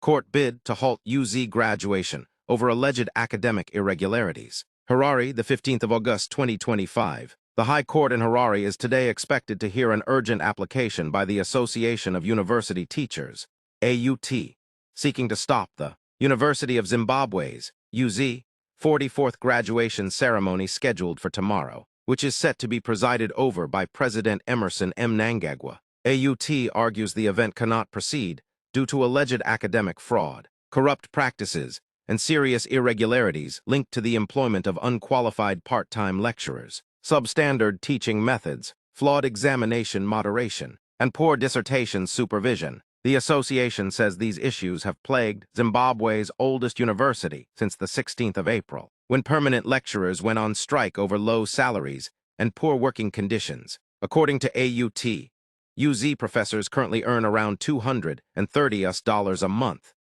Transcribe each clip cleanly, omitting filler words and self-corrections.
Court bid to halt UZ graduation over alleged academic irregularities. Harare, the 15th of August 2025. The High Court in Harare is today expected to hear an urgent application by the Association of University Teachers, AUT, seeking to stop the University of Zimbabwe's, UZ, 44th graduation ceremony scheduled for tomorrow, which is set to be presided over by President Emerson Mnangagwa. AUT argues the event cannot proceed due to alleged academic fraud, corrupt practices, and serious irregularities linked to the employment of unqualified part-time lecturers, substandard teaching methods, flawed examination moderation, and poor dissertation supervision. The association says these issues have plagued Zimbabwe's oldest university since the 16th of April, when permanent lecturers went on strike over low salaries and poor working conditions. According to AUT, UZ professors currently earn around $230 a month,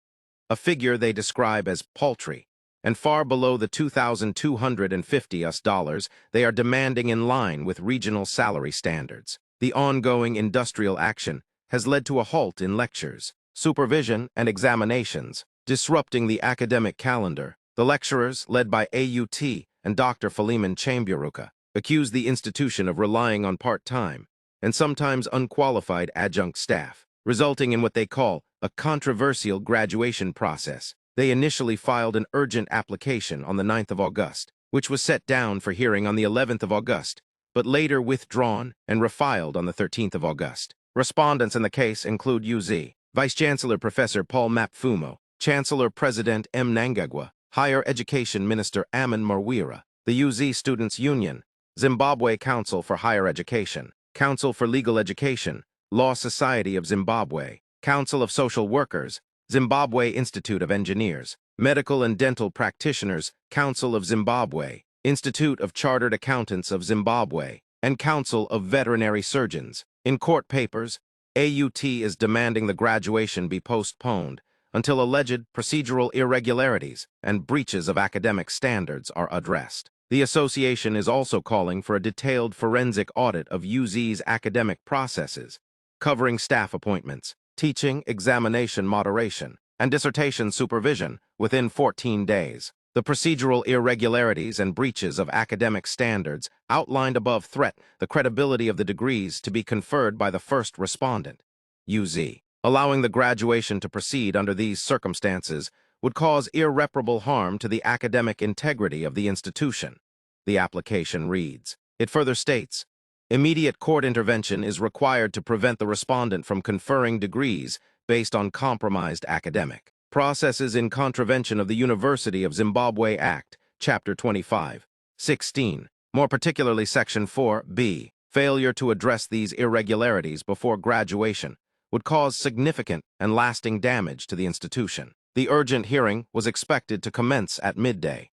a figure they describe as paltry, and far below the $2,250 they are demanding in line with regional salary standards. The ongoing industrial action has led to a halt in lectures, supervision, and examinations, disrupting the academic calendar. The lecturers, led by AUT and Dr. Philemon Chamburuka, accuse the institution of relying on part-time and sometimes unqualified adjunct staff, resulting in what they call a controversial graduation process. They initially filed an urgent application on the 9th of August, which was set down for hearing on the 11th of August, but later withdrawn and refiled on the 13th of August. Respondents in the case include UZ, Vice-Chancellor Professor Paul Mapfumo, Chancellor President Mnangagwa, Higher Education Minister Aman Marwira, the UZ Students' Union, Zimbabwe Council for Higher Education, Council for Legal Education, Law Society of Zimbabwe, Council of Social Workers, Zimbabwe Institute of Engineers, Medical and Dental Practitioners, Council of Zimbabwe, Institute of Chartered Accountants of Zimbabwe, and Council of Veterinary Surgeons. In court papers, AUT is demanding the graduation be postponed until alleged procedural irregularities and breaches of academic standards are addressed. The association is also calling for a detailed forensic audit of UZ's academic processes, covering staff appointments, teaching, examination moderation, and dissertation supervision within 14 days. The procedural irregularities and breaches of academic standards outlined above threat the credibility of the degrees to be conferred by the first respondent, UZ. Allowing the graduation to proceed under these circumstances would cause irreparable harm to the academic integrity of the institution, the application reads. It further states, immediate court intervention is required to prevent the respondent from conferring degrees based on compromised academic processes in contravention of the University of Zimbabwe Act, Chapter 25, 16, more particularly Section 4b. Failure to address these irregularities before graduation would cause significant and lasting damage to the institution. The urgent hearing was expected to commence at midday.